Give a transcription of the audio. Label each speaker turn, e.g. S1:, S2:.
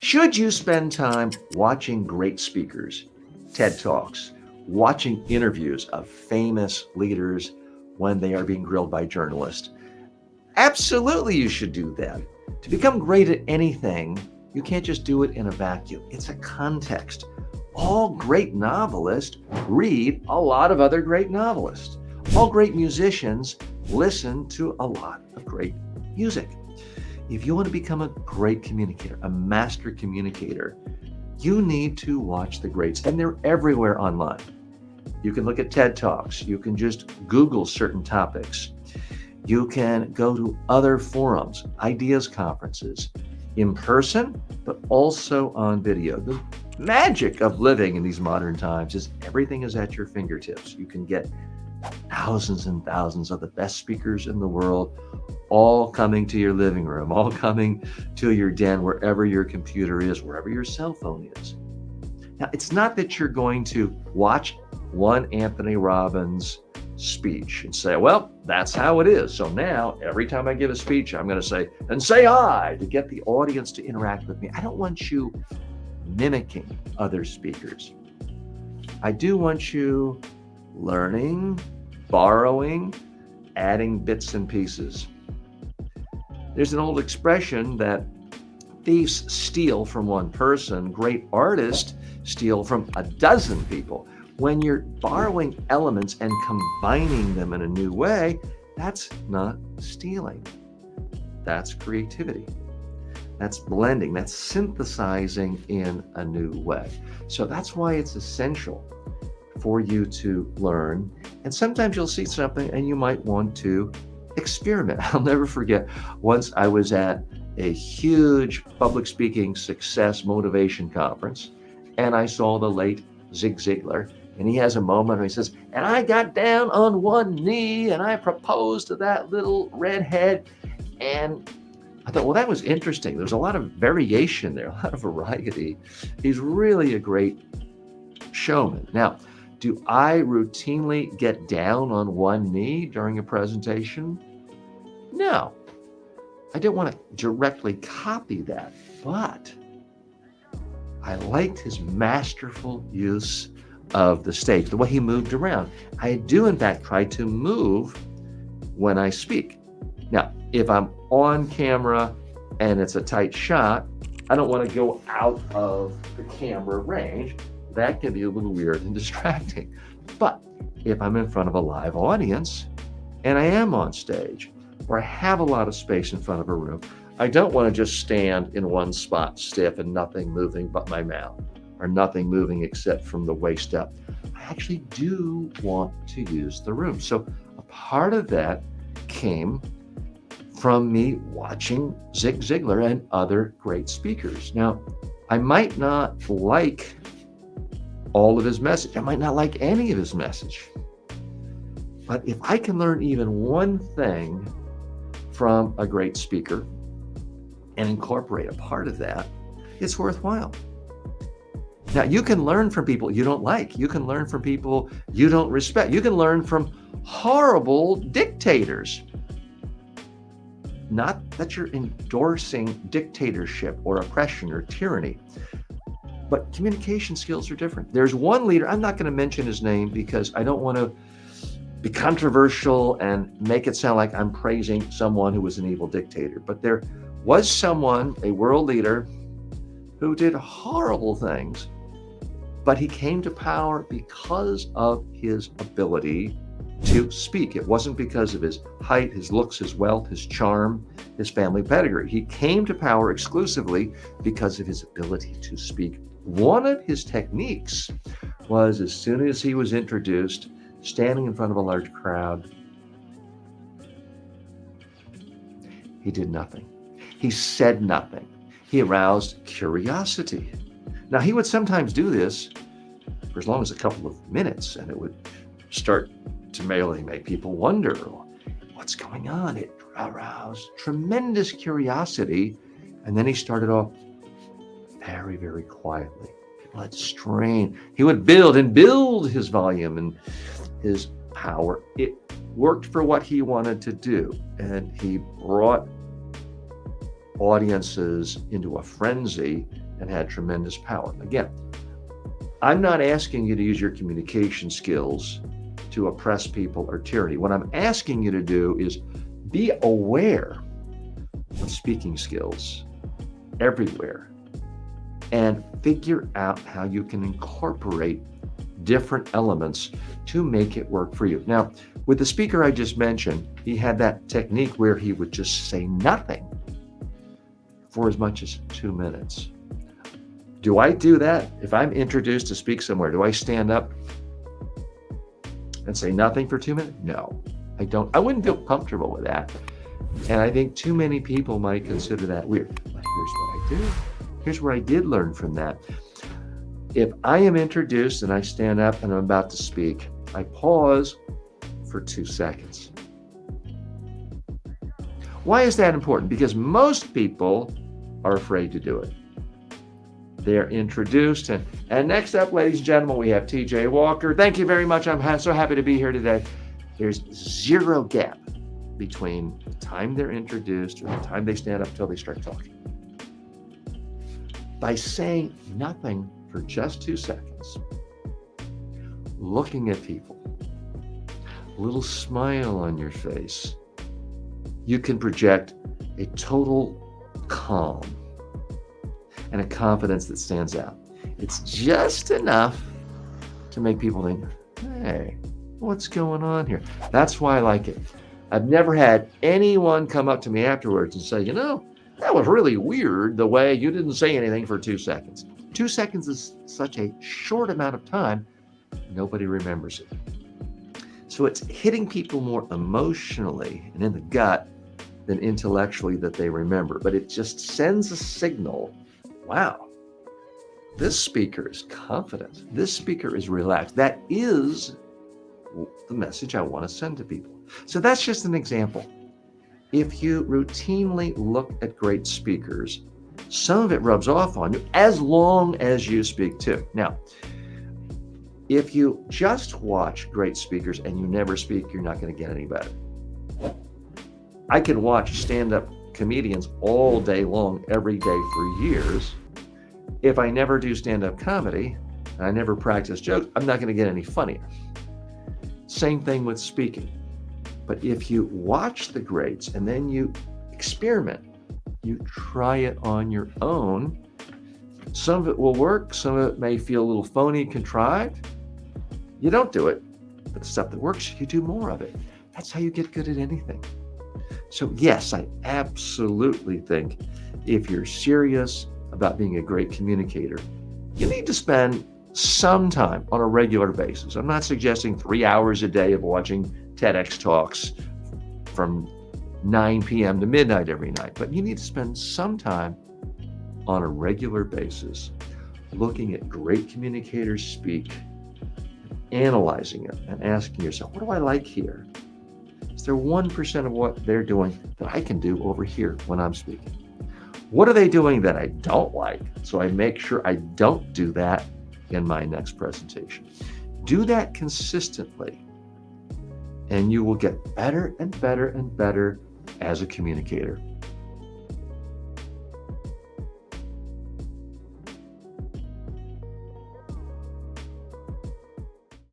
S1: Should you spend time watching great speakers, TED Talks, watching interviews of famous leaders when they are being grilled by journalists? Absolutely, you should do that. To become great at anything, you can't just do it in a vacuum. It's a context. All great novelists read a lot of other great novelists. All great musicians listen to a lot of great music. If you want to become a great communicator, a master communicator, you need to watch the greats, and they're everywhere online. You can look at TED Talks. You can just Google certain topics. You can go to other forums, ideas conferences, in person, but also on video. The magic of living in these modern times is everything is at your fingertips. You can get thousands and thousands of the best speakers in the world, all coming to your living room, all coming to your den, wherever your computer is, wherever your cell phone is. Now, it's not that you're going to watch one Anthony Robbins speech and say, well, that's how it is. So now every time I give a speech, I'm going to say, and say I, to get the audience to interact with me. I don't want you mimicking other speakers. I do want you learning, borrowing, adding bits and pieces. There's an old expression that thieves steal from one person, great artists steal from a dozen people. When you're borrowing elements and combining them in a new way, that's not stealing. That's creativity. That's blending. That's synthesizing in a new way. So that's why it's essential for you to learn. And sometimes you'll see something and you might want to experiment. I'll never forget, once I was at a huge public speaking success motivation conference, and I saw the late Zig Ziglar, and he has a moment where he says, and I got down on one knee and I proposed to that little redhead. And I thought, well, that was interesting. There's a lot of variation there, a lot of variety. He's really a great showman. Now, do I routinely get down on one knee during a presentation? No. I didn't want to directly copy that, but I liked his masterful use of the stage, the way he moved around. I do, in fact, try to move when I speak. Now, if I'm on camera and it's a tight shot, I don't want to go out of the camera range. That can be a little weird and distracting. But if I'm in front of a live audience and I am on stage, or I have a lot of space in front of a room, I don't want to just stand in one spot stiff and nothing moving but my mouth, or nothing moving except from the waist up. I actually do want to use the room. So a part of that came from me watching Zig Ziglar and other great speakers. Now, I might not like all of his message. I might not like any of his message. But if I can learn even one thing from a great speaker and incorporate a part of that, it's worthwhile. Now, you can learn from people you don't like. You can learn from people you don't respect. You can learn from horrible dictators. Not that you're endorsing dictatorship or oppression or tyranny, but communication skills are different. There's one leader, I'm not going to mention his name because I don't want to be controversial and make it sound like I'm praising someone who was an evil dictator, but there was someone, a world leader, who did horrible things, but he came to power because of his ability to speak. It wasn't because of his height, his looks, his wealth, his charm, his family pedigree. He came to power exclusively because of his ability to speak. One of his techniques was, as soon as he was introduced, standing in front of a large crowd, he did nothing. He said nothing. He aroused curiosity. Now, he would sometimes do this for as long as a couple of minutes, and it would start to merely make people wonder, what's going on? It aroused tremendous curiosity, and then he started off very, very quietly. People had strain. He would build his volume and his power. It worked for what he wanted to do, and he brought audiences into a frenzy and had tremendous power. Again, I'm not asking you to use your communication skills to oppress people or tyranny. What I'm asking you to do is be aware of speaking skills everywhere and figure out how you can incorporate different elements to make it work for you. Now, with the speaker I just mentioned, he had that technique where he would just say nothing for as much as 2 minutes. Do I do that? If I'm introduced to speak somewhere, do I stand up and say nothing for 2 minutes? No, I don't. I wouldn't feel comfortable with that. And I think too many people might consider that weird. But here's what I do. Here's where I did learn from that. If I am introduced and I stand up and I'm about to speak, I pause for 2 seconds. Why is that important? Because most people are afraid to do it. They're introduced. And next up, ladies and gentlemen, we have TJ Walker. Thank you very much. I'm so happy to be here today. There's zero gap between the time they're introduced or the time they stand up till they start talking. By saying nothing for just 2 seconds, looking at people, a little smile on your face, you can project a total calm and a confidence that stands out. It's just enough to make people think, hey, what's going on here? That's why I like it. I've never had anyone come up to me afterwards and say, that was really weird the way you didn't say anything for 2 seconds. 2 seconds is such a short amount of time, nobody remembers it. So it's hitting people more emotionally and in the gut than intellectually that they remember. But it just sends a signal, wow, this speaker is confident. This speaker is relaxed. That is the message I want to send to people. So that's just an example. If you routinely look at great speakers, some of it rubs off on you as long as you speak too. Now, if you just watch great speakers and you never speak, you're not going to get any better. I can watch stand-up comedians all day long, every day for years. If I never do stand-up comedy and I never practice jokes, I'm not going to get any funnier. Same thing with speaking. But if you watch the greats and then you experiment, you try it on your own, some of it will work, some of it may feel a little phony, contrived. You don't do it, but the stuff that works, you do more of it. That's how you get good at anything. So yes, I absolutely think if you're serious about being a great communicator, you need to spend some time on a regular basis. I'm not suggesting 3 hours a day of watching TEDx talks from 9 p.m. to midnight every night, but you need to spend some time on a regular basis looking at great communicators speak, analyzing it and asking yourself, what do I like here? Is there 1% of what they're doing that I can do over here when I'm speaking? What are they doing that I don't like? So I make sure I don't do that in my next presentation. Do that consistently, and you will get better and better and better as a communicator.